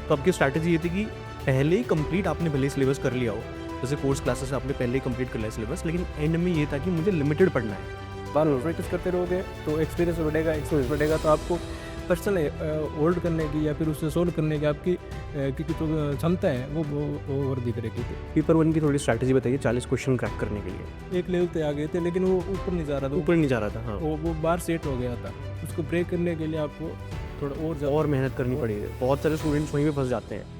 तो आपकी स्ट्रैटेजी ये थी कि पहले ही कंप्लीट आपने भले ही सिलेबस कर लिया हो, जैसे कोर्स क्लासेस आपने पहले ही कंप्लीट कर लिया सिलेबस, लेकिन एंड में ये था कि मुझे लिमिटेड पढ़ना है। बार प्रैक्टिस करते रहोगे तो एक्सपीरियंस बढ़ेगा, एक्सपीरियंस बढ़ेगा तो आपको पर्सनल होल्ड करने की या फिर उससे सोल्व करने की आपकी की जो क्षमता है वो वृद्धि करेगी। पेपर 1 की थोड़ी स्ट्रैटेजी बताइए 40 क्वेश्चन क्रैक करने के लिए। एक लेवल पे आ गए थे लेकिन वो ऊपर नहीं जा रहा था, ऊपर नहीं जा रहा था, हाँ। वो बार सेट हो गया था। उसको ब्रेक करने के लिए आपको थोड़ा और ज़्यादा और मेहनत करनी पड़ेगी। बहुत सारे स्टूडेंट्स वहीं पे फँस जाते हैं।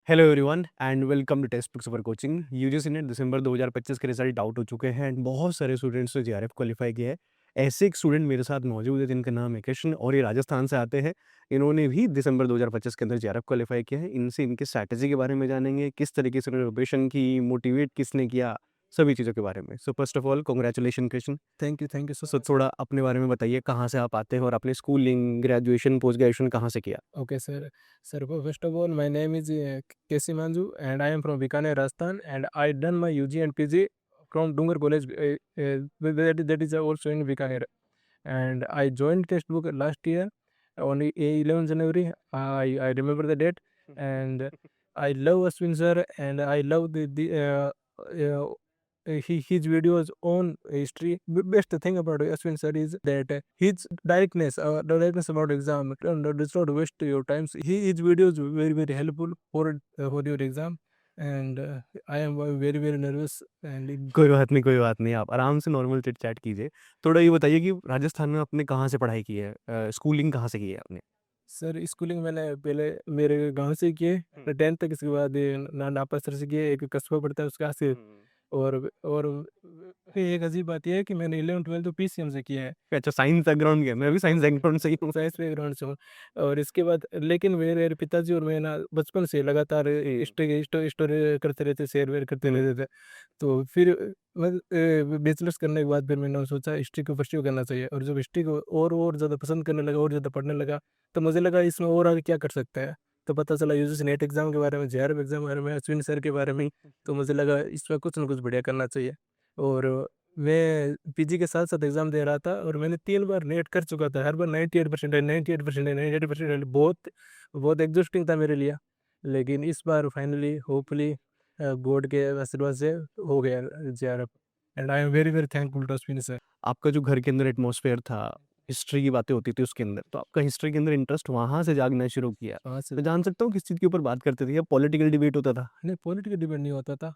Hello everyone and welcome to test books for coaching. UGC NET दिसंबर 2025 के रिजल्ट आउट हो चुके हैं एंड बहुत सारे स्टूडेंट्स ने जेआरएफ क्वालिफाई किया है। ऐसे एक स्टूडेंट मेरे साथ मौजूद है जिनका नाम है कृष्ण और ये राजस्थान से आते हैं। इन्होंने भी दिसंबर 2025 के अंदर जेआरएफ क्वालिफाई किया है। इनसे इनकी स्ट्रैटेजी के बारे में जानेंगे, किस तरीके से उन्होंने प्रिपरेशन की, मोटिवेट किसने किया, सभी चीज़ों के बारे में। So first of all congratulation Krishna. Thank you so थोड़ा अपने बारे में बताइए, कहाँ से आप आते हैं और आपने स्कूलिंग, ग्रेजुएशन, पोस्ट ग्रेजुएशन कहाँ से किया? Okay, sir. Sir, first of all, my name is Kesi Manju, and I am from Bikaner, Rajasthan, and I done my UG and PG from Dungar College. That is also in Bikaner, and I joined textbook last year on 11 January. I remember the date, and I love Ashwin sir, and I love his videos on history. Best thing about Ashwin sir is that his directness about exam does not waste your time. His videos very helpful for your exam, and I am very nervous and कोई बात नहीं, आप आराम से normal chit-chat कीजिए। थोड़ा ये बताइए कि राजस्थान में आपने कहाँ से पढ़ाई की है? स्कूलिंग कहाँ से की है आपने? सर स्कूलिंग मैंने पहले मेरे गांव से किए, 10th तक। इसके बाद नापा सर से किए, एक कस्बा पड़ता है उसका से। और एक अजीब बात यह है कि मैंने 11th-12th तो पीसीएम से किया है, अच्छा, साइंस बैकग्राउंड के हैं, मैं भी साइंस बैकग्राउंड से ही हूँ। साइंस बैकग्राउंड से हूँ। और इसके बाद लेकिन मेरे पिताजी और मैं ना बचपन से लगातार स्टोरी करते रहते, शेयर वेयर करते रहते थे। तो फिर बैचलर्स करने के बाद फिर मैंने सोचा हिस्ट्री को परस्यू करना चाहिए, और जब हिस्ट्री को और ज़्यादा पसंद करने लगा और ज़्यादा पढ़ने लगा, तो मुझे लगा इसमें और आगे क्या कर सकते हैं। तो पता चला यूजीसी नेट एग्जाम के बारे में, जेआरएफ एग्जाम के बारे में, अश्विन सर के बारे में। तो मुझे लगा इसमें कुछ ना कुछ बढ़िया करना चाहिए। और मैं पीजी के साथ-साथ एग्ज़ाम दे रहा था और मैंने 3 बार नेट कर चुका था। हर बार 98% है, 98% है, 98% है। बहुत एग्ज़ॉस्टिंग था मेरे लिए। लेकिन इस बार फाइनली होपफुली गॉड के आशीर्वाद से हो गया JRF, and I am very thankful to Ashwini sir. आपका जो घर के अंदर एटमॉस्फेयर था, हिस्ट्री की बातें होती थी उसके अंदर, तो आपका हिस्ट्री के अंदर इंटरेस्ट वहाँ से जागना शुरू किया। वहाँ से मैं जान सकता हूँ किस चीज़ के ऊपर बात करते थे या पॉलिटिकल डिबेट होता था? नहीं, पॉलिटिकल डिबेट नहीं होता था।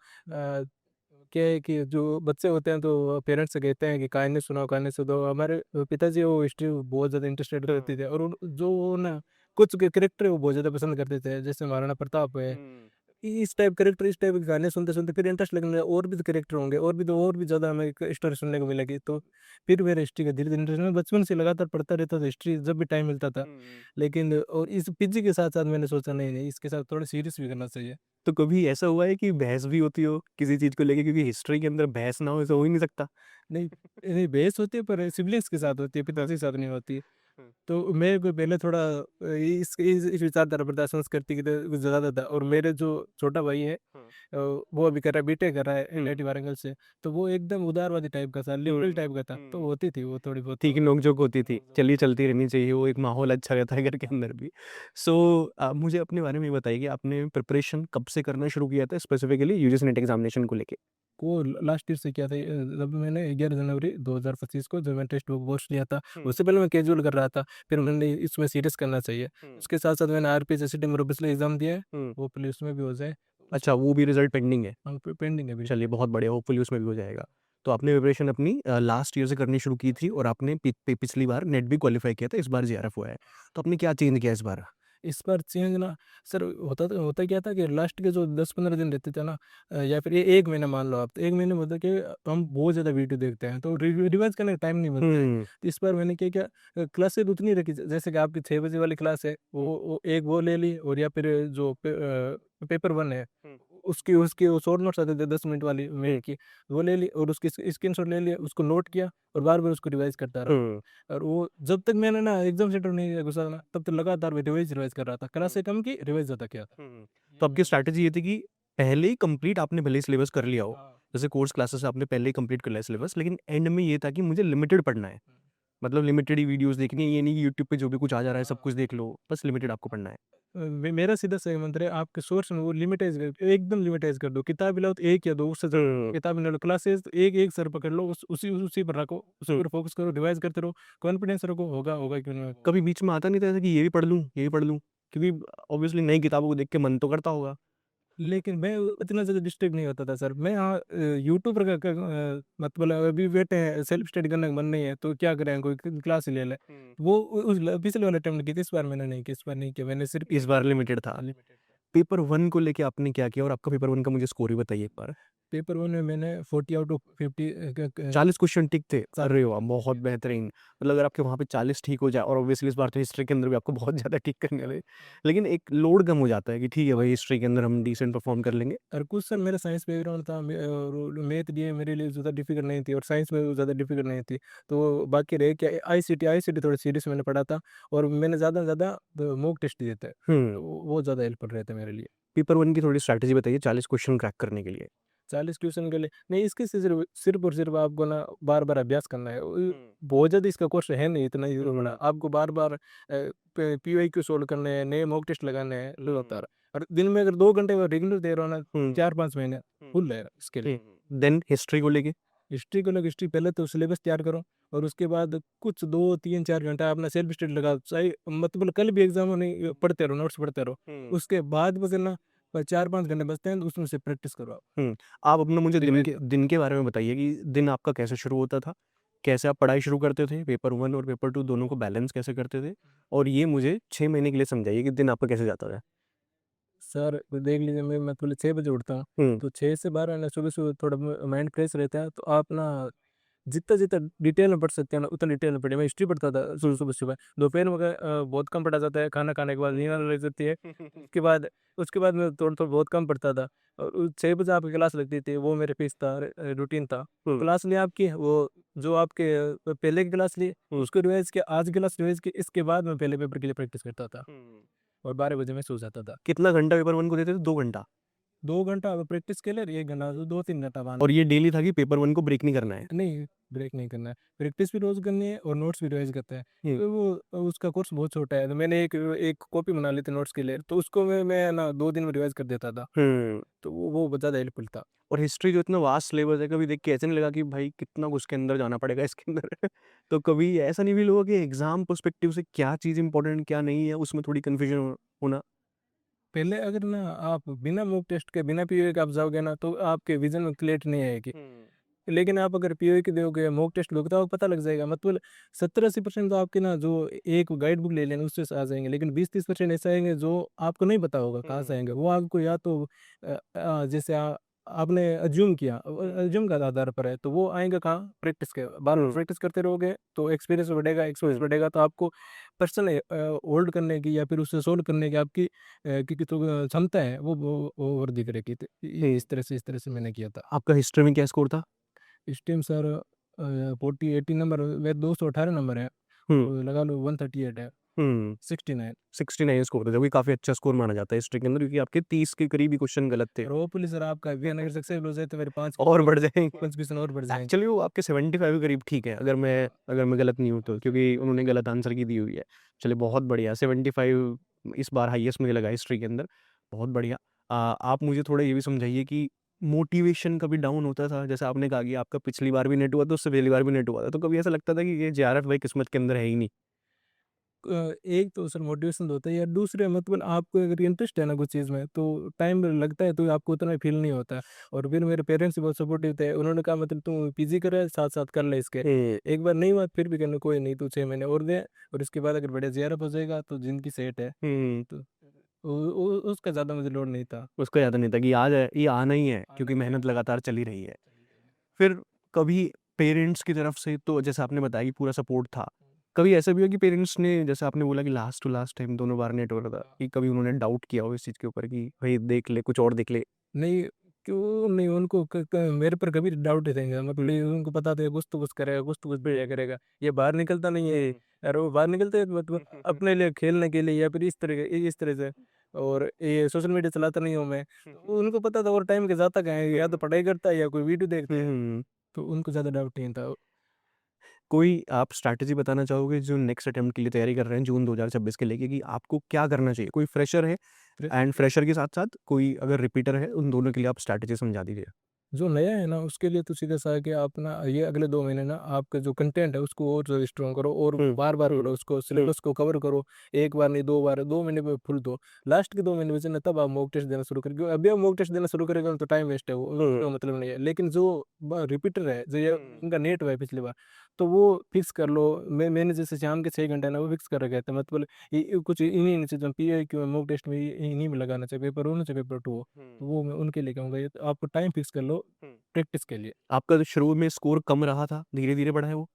क्या है कि जो बच्चे होते हैं तो पेरेंट्स से कहते हैं कि कहानी सुनाओ, कहानी सुनाओ। हमारे पिताजी वो हिस्ट्री बहुत ज़्यादा इंटरेस्टेड रहते थे, और जो वो ना कुछ कैरेक्टर है वो बहुत ज़्यादा पसंद करते थे, जैसे महाराणा प्रताप है। इस टाइप कैरेक्टर, इस टाइप के गाने सुनते-सुनते फिर इंटरेस्ट लगने लगा, और भी तो कैरेक्टर होंगे, और भी ज़्यादा हमें एक स्टोरी सुनने को मिलेगी। तो फिर मेरा हिस्ट्री का धीरे-धीरे इंटरेस्ट, मैं बचपन से लगातार पढ़ता रहता था हिस्ट्री, जब भी टाइम मिलता था। लेकिन और इस पीजी के साथ-साथ मैंने सोचा नहीं, इसके साथ थोड़ा सीरियस भी करना चाहिए। तो कभी ऐसा हुआ है कि बहस भी होती हो किसी चीज़ को लेके, क्योंकि हिस्ट्री के अंदर बहस ना हो ऐसा हो ही नहीं सकता? नहीं, नहीं बहस होती है पर सिबलिंग्स के साथ होती है, पिताजी के साथ नहीं होती। तो मेरे को पहले थोड़ा इस विचारधारा पर था, संस्कृति की तरफ कुछ ज़्यादा था। और मेरे जो छोटा भाई है, वो अभी कर रहा है, बीटेक कर रहा है एनआईटी वाराणसी से। तो वो एकदम उदारवादी टाइप का था, लिबरल टाइप का था, तो होती थी वो थोड़ी बहुत। ठीक है, नोक-झोंक होती थी। चलिए, चलती रहनी चाहिए, वो एक माहौल अच्छा रहता है घर के अंदर भी। सो मुझे अपने बारे में बताइए कि आपने प्रिपरेशन कब से करना शुरू किया था स्पेसिफिकली यूजीसी नेट एग्जामिनेशन को लेके? वो लास्ट ईयर से किया था, जब मैंने 11 जनवरी 2025 को जब मैं टेक्स्ट बुक पोस्ट लिया था। उससे पहले मैं कैजुअल कर रहा था, फिर मैंने इसमें सीरियस करना चाहिए। उसके साथ-साथ मैंने आरपीएच एसआईटी में पिछले एग्ज़ाम दिया है, होपफुली उसमें भी हो जाए। अच्छा, वो भी रिजल्ट पेंडिंग है? हाँ, पेंडिंग है अभी। चलिए, बहुत बढ़िया, होपफुली उसमें भी हो जाएगा। तो आपने प्रिपरेशन अपनी लास्ट ईयर से करनी शुरू की थी और आपने पिछली बार नेट भी क्वालीफाई किया था, इस बार जेआरएफ हुआ है। तो आपने क्या चेंज किया इस बार? इस बार चेंज ना सर, होता क्या था कि लास्ट के जो 10-15 दिन रहते थे ना, या फिर 1 महीना मान लो आप, तो 1 महीने में होता कि हम बहुत ज़्यादा वीडियो देखते हैं, तो रिवाइज़ करने का टाइम नहीं मिलता है। हुँ। तो इस बार मैंने क्या किया, क्लासेस उतनी रखी, जैसे कि आपकी 6 बजे वाली क्लास है, वो एक वो ले ली, और या फिर जो पेपर 1 है, उसकी उसकी वो शॉर्ट नोट्स आते थे 10 मिनट वाली मिनट की, वो ले ली और उसकी स्क्रीनशॉट ले लिया, उसको नोट किया और बार-बार उसको रिवाइज़ करता रहा। हुँ, और वो जब तक मैंने ना एग्ज़ाम सेंटर नहीं घुसा ना, तब तक लगातार मैं रिवाइज़ कर रहा था। क्लासें कम की, रिवाइज़ ज़्यादा किया था। हुँ। तो आपकी स्ट्रैटेजी ये थी कि पहले ही कंप्लीट आपने भले ही सिलेबस कर लिया हो, हाँ। जैसे कोर्स क्लासेस आपने पहले ही कंप्लीट कर लिया सिलेबस, लेकिन एंड में ये था कि मुझे लिमिटेड पढ़ना है। मतलब लिमिटेड ही वीडियोज़ देखनी है, ये नहीं कि यूट्यूब पे जो भी कुछ आ जा रहा है सब हाँ। कुछ देख लो, बस लिमिटेड आपको पढ़ना है। मेरा सीधा सा ये मंत्र है, आपके सोर्स में वो लिमिटाइज़ कर एकदम लिमिटाइज़ कर दो। किताब लाओ तो 1 या 2 उससे ज़्यादा हुँ, किताब ना लो। क्लासेस तो एक-एक सर पकड़ लो, उसी पर रखो, उसी हुँ। पर फ़ोकस करो, रिवाइज़ करते रहो, कॉन्फिडेंस रखो, होगा क्यों नहीं होगा। कभी बीच में आता नहीं था ऐसा कि ये भी पढ़ लूँ, ये भी पढ़ लूँ? क्योंकि ऑब्वियसली नई किताबों को देख के मन तो करता होगा। लेकिन मैं इतना ज़्यादा डिस्ट्रैक्ट नहीं होता था सर। मैं हाँ यूट्यूब पर मतलब अभी बैठे हैं, सेल्फ स्टडी करने का मन नहीं है, तो क्या करें, कोई क्लास ही ले लें। हुँ। वो उस पिछले वाले अटेम्प्ट की थी, इस बार मैंने नहीं की, इस बार नहीं किया। मैंने सिर्फ इस बार लिमिटेड था। लिमिटेड पेपर 1 को लेके आपने क्या किया और आपका पेपर 1 का मुझे स्कोर भी बताइए एक बार? पेपर 1 में मैंने 40 आउट ऑफ 50 क 40 क्वेश्चन ठीक थे? क अरे वाह! बहुत बेहतरीन। मतलब अगर आपके वहाँ पे 40 ठीक हो जाए और ऑब्वियसली इस बार तो हिस्ट्री के अंदर भी आपको बहुत ज़्यादा ठीक करने वाले हैं। लेकिन एक लोड कम हो जाता है कि ठीक है भाई हिस्ट्री के अंदर हम डिसेंट परफॉर्म कर लेंगे। और कुछ सर मेरा साइंस बैकग्राउंड था और मैथ लिए मेरे लिए ज़्यादा डिफ़िकल्ट नहीं थी और साइंस में ज़्यादा डिफ़िकल्ट नहीं थी। तो बाकी रह क्या आईसीटी थोड़ा सीरियस मैंने पढ़ा था और मैंने ज़्यादा से ज़्यादा मॉक टेस्ट दिए थे। हुँ। तो वो ज़्यादा हेल्प कर रहे थे मेरे लिए। पेपर 1 की थोड़ी स्ट्रैटेजी बताइए 40 क्वेश्चन क्रैक करने के लिए? 40 क्वेश्चन के लिए नहीं, इसके सिर्फ़ और सिर्फ़ आपको ना बार-बार अभ्यास करना है। हुँ। बहुत ज़्यादा इसका कोर्स है नहीं इतना ही बड़ा। हुँ, आपको बार-बार पीवाईक्यू सॉल्व करने हैं, नए मॉक टेस्ट लगाने हैं हुँ, लगातार। और दिन में अगर 2 घंटे वो रेगुलर दे रहे हो ना, हुँ, 4-5 महीने हुँ, फुल है इसके लिए। देन हिस्ट्री को लेके? हिस्ट्री को लेके हिस्ट्री पहले तो सिलेबस तैयार करो और उसके बाद कुछ 2, 3, 4 घंटा अपना सेल्फ स्टडी लगाओ। चाहे मतलब कल भी एग्ज़ाम हो नहीं पढ़ते रहो, नोट्स पढ़ते रहो। हुँ। उसके बाद बस है ना 4-5 घंटे बचते हैं तो उसमें से प्रैक्टिस करो आप। हुँ। आप अपना मुझे रिवाइज़ करो। दिन के बारे में बताइए कि दिन आपका कैसे शुरू होता था? कैसे आप पढ़ाई शुरू करते थे? पेपर 1 और पेपर 2 दोनों को बैलेंस कैसे करते थे? और ये मुझे 6 महीने के लिए समझाइए कि दिन आपका कैसे जाता था? सर देख लीजिए मैं मतलब 6 बजे उठता हूँ, हुँ, तो 6 से 12 ना सुबह-सुबह थोड़ा माइंड फ्रेश रहता है, तो आप ना जितना-जितना डिटेल में पढ़ सकते हैं ना, उतना डिटेल में पढ़िए। मैं हिस्ट्री पढ़ता था सुबह-सुबह। दोपहर में बहुत कम पढ़ा जाता है, खाना खाने के बाद नींद आने लग जाती है। उसके बाद मैं थोड़ा-थोड़ा बहुत कम पढ़ता था और 6 बजे आपकी क्लास लगती थी, वो मेरे फिक्स था रूटीन था। हुँ, क्लास ली आपकी, वो जो आपके पहले की क्लास ली, हुँ, उसको रिवाइज़ किया, आज की क्लास रिवाइज़ की, इसके बाद मैं पहले पेपर के लिए प्रैक्टिस करता था हुँ। और 12 बजे मैं सो जाता था। कितना घंटा पेपर 1 को देते थे? 2 घंटा? 2 घंटा प्रैक्टिस के लिए और 1 घंटा 2-3 घंटा मान और ये डेली था कि पेपर 1 को ब्रेक नहीं करना है? नहीं, ब्रेक नहीं करना है। प्रैक्टिस भी रोज़ करनी है और नोट्स भी रिवाइज़ करते हैं। हुँ, तो वो उसका कोर्स बहुत छोटा है, तो मैंने एक एक कॉपी बना ली थी नोट्स के लिए, तो उसको मैं ना 2 दिन में रिवाइज़ कर देता था। हुँ। तो वो बहुत ज़्यादा हेल्पफुल था। और हिस्ट्री जो इतना वास्ट सिलेबस है, कभी देख के ऐसा नहीं लगा कि भाई कितना कुछ इसके अंदर जाना पड़ेगा इसके अंदर? तो कभी ऐसा नहीं फ़ील हुआ कि एग्ज़ाम पर्सपेक्टिव से क्या चीज़ इम्पोर्टेंट, क्या नहीं है, उसमें थोड़ी कन्फ्यूज़न होना? पहले अगर ना आप बिना मॉक टेस्ट के, बिना पीओए के आप जाओगे ना, तो आपके विज़न में क्लैरिटी नहीं आएगी। हुँ। लेकिन आप अगर पीओए की दोगे, मॉक टेस्ट दोगे तो आपको पता लग जाएगा। मतलब 70-80% तो आपके ना जो एक गाइड बुक ले लेना उससे आ जाएँगे। लेकिन 20-30% ऐसे आएँगे जो आपको नहीं पता होगा कहाँ से हुँ, आएँगे। वो आपको या तो जैसे आपने अज़्यूम किया हुँ, अज़्यूम का आधार पर है, तो वो आएँगे कहाँ? प्रैक्टिस के बार-बार हुँ, प्रैक्टिस करते रहोगे तो एक्सपीरियंस हुँ। बढ़ेगा तो आपको पर्सनल होल्ड करने की या फिर उससे सोल्व करने की आपकी की तो क्षमता है वो वृद्धि करेगी। तो ये इस तरह से मैंने किया था। आपका हिस्ट्री में क्या स्कोर था? इस टाइम सर 40-80 नंबर मेरे 218 नंबर है, हुँ, तो लगा लो 138 है, हुँ। 69 69 स्कोर था, जो कि काफ़ी अच्छा स्कोर माना जाता है हिस्ट्री के अंदर क्योंकि आपके 30 के करीब ही क्वेश्चन गलत थे और होपफुली सर आपका विजयनगर सक्सेसफुल हो जाए तो मेरे 5 और बढ़ जाएँगे। 5% और बढ़ जाएँगे। एक्चुअली वो आपके 75 के करीब ठीक है, अगर मैं गलत नहीं हूँ तो क्योंकि उन्होंने गलत आंसर की दी हुई है। चलिए बहुत बढ़िया 75 इस बार हाईएस्ट मुझे लगा हिस्ट्री के अंदर, बहुत बढ़िया। आप मुझे थोड़ा ये भी समझाइए कि मोटिवेशन कभी डाउन होता था? जैसे आपने कहा कि आपका पिछली बार भी नेट हुआ था, उससे पिछली बार भी नेट हुआ था, तो कभी ऐसा लगता था कि ये जेआरएफ भाई किस्मत के अंदर है ही नहीं? एक तो सर मोटिवेशन होता है या दूसरे मतलब आपको अगर इंटरेस्ट है ना कुछ चीज़ में तो टाइम लगता है तो आपको उतना फील नहीं होता। और फिर मेरे पेरेंट्स भी बहुत सपोर्टिव थे, उन्होंने कहा मतलब तू पीजी कर साथ साथ कर ले इसके। हुँ, एक बार नहीं हुआ फिर भी कहना कोई नहीं, तू 6 महीने और दे और इसके बाद अगर बढ़िया जेआरएफ हो जाएगा तो जिंदगी सेट है। हुँ। तो उसका ज़्यादा मुझे लोड नहीं था। उसको याद नहीं था कि आ जाए ये आना ही है आना क्योंकि ही है। मेहनत लगातार चल ही रही है। फिर कभी पेरेंट्स की तरफ से तो जैसे आपने बताया कि पूरा सपोर्ट था। कभी ऐसा भी हुआ कि पेरेंट्स ने जैसे आपने बोला कि लास्ट टू लास्ट टाइम दोनों बार नेट हो रहा था कि कभी उन्होंने डाउट किया हो इस चीज़ के ऊपर कि भई देख ले, कुछ और देख ले? नहीं, क्यों नहीं उनको मेरे पर कभी डाउट ही नहीं, मतलब उनको पता था कुछ तो कुछ करेगा, कुछ तो कुछ बढ़िया करेगा। ये बाहर निकलता नहीं है, और वो बाहर निकलते हैं मतलब अपने लिए खेलने के लिए या फिर इस तरह से। और ये सोशल मीडिया चलाता नहीं हूँ मैं, तो उनको पता था और टाइम के जाता कहाँ है, या तो पढ़ाई करता है या कोई वीडियो देखता है, हम्म। तो उनको ज़्यादा डाउट नहीं था। कोई आप स्ट्रैटेजी बताना चाहोगे जो नेक्स्ट अटेम्प्ट के लिए तैयारी कर रहे हैं जून 2026 के लेके कि आपको क्या करना चाहिए? कोई फ्रेशर है फिर एंड फ्रेशर के साथ-साथ कोई अगर रिपीटर है, उन दोनों के लिए आप स्ट्रैटेजी समझा दीजिए। जो नया है ना उसके लिए तो सीधा सा है कि आप ना ये अगले 2 महीने ना आपका जो कंटेंट है उसको और स्ट्रॉन्ग करो और हुँ, बार-बार पढ़ो उसको, सिलेबस को कवर करो। 1 बार नहीं 2 बार, 2 महीने में फुल दो। लास्ट के 2 महीने बचे ना तब आप मॉक टेस्ट देना शुरू करें, क्योंकि अभी आप मॉक टेस्ट देना शुरू करेंगे तो टाइम वेस्ट है, वो उसका मतलब नहीं है। लेकिन जो रिपीटर है, जो ये उनका नेट हुआ है पिछली बार, तो वो फिक्स कर लो। मैंने जैसे शाम के 6 घंटे ना वो फिक्स कर रखे थे, मतलब कुछ इन्हीं चीज़ों पीआईक्यू मॉक टेस्ट में इन्हीं में लगाना चाहिए, पेपर 1 से पेपर 2 हो। तो वो मैं उनके लिए कहूँगा, ये तो आप टाइम फिक्स कर लो प्रैक्टिस के लिए। आपका जो शुरू में स्कोर कम रहा था, धीरे-धीरे बढ़ा है वो?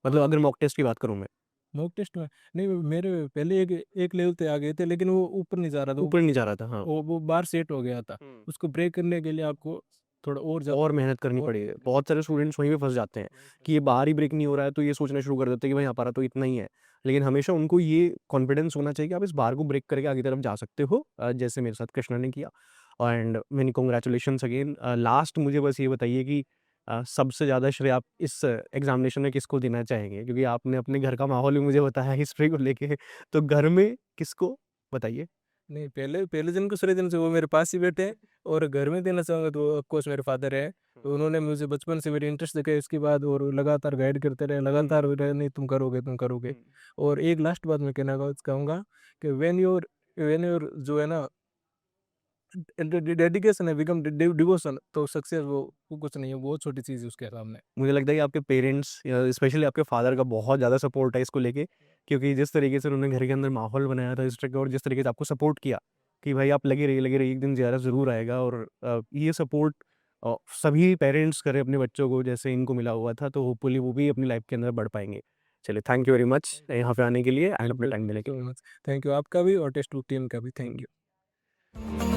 मतलब अगर मॉक टेस्ट की बात करूँ मैं, मॉक टेस्ट में नहीं, मेरे पहले एक एक लेवल पे आ गए थे, लेकिन वो ऊपर नहीं जा रहा था, ऊपर नहीं जा रहा था, हाँ। वो बार सेट हो गया था। उसको ब्रेक करने के लिए आपको थोड़ा और और ज़्यादा मेहनत करनी और पड़ेगी। बहुत सारे स्टूडेंट्स वहीं पे फँस जाते हैं कि ये बार ही ब्रेक नहीं हो रहा है, तो ये सोचना शुरू कर देते हैं कि भाई हमारा तो इतना ही है। लेकिन हमेशा उनको ये कॉन्फिडेंस होना चाहिए कि आप इस बार को ब्रेक करके आगे तरफ जा सकते हो, जैसे मेरे साथ कृष्णा ने किया। And many congratulations again. Last मुझे बस ये बताइए कि सबसे ज़्यादा श्रेय आप इस एग्ज़ामिनेशन में किसको देना चाहेंगे? क्योंकि आपने अपने घर का माहौल भी मुझे बताया हिस्ट्री को लेके, तो घर में किसको बताइए? नहीं, पहले पहले दिन को श्रेय देना चाहिए, वो मेरे पास ही बैठे हैं। और घर में देना चाहूँगा तो ऑफ कोर्स मेरे फादर है। तो उन्होंने मुझे बचपन से मेरी इंटरेस्ट देखा, इसके बाद और लगातार गाइड करते रहे, लगातार रहे, नहीं तुम करोगे, तुम करोगे। और एक लास्ट बात मैं कहना चाहूँगा कि व्हेन योर जो है ना डेडिकेशन है बिकम डिवोशन, तो सक्सेस वो कुछ नहीं है, बहुत छोटी चीज़ है उसके सामने। मुझे लगता है कि आपके पेरेंट्स या स्पेशली आपके फादर का बहुत ज़्यादा सपोर्ट है इसको लेके, क्योंकि जिस तरीके से उन्होंने घर के अंदर माहौल बनाया था इस तरह का और जिस तरीके से आपको सपोर्ट किया कि भाई आप लगे रहिए, एक दिन ज़ियारा ज़रूर आएगा। और ये सपोर्ट सभी पेरेंट्स करें अपने बच्चों को जैसे इनको मिला हुआ था, तो होपफुली वो भी अपनी लाइफ के अंदर बढ़ पाएँगे। चलिए, थैंक यू वेरी मच यहाँ पे आने के लिए एंड अपना टाइम देने के सो लिए। मच, थैंक यू आपका भी और टेस्ट टीम का भी थैंक हुँ। यू।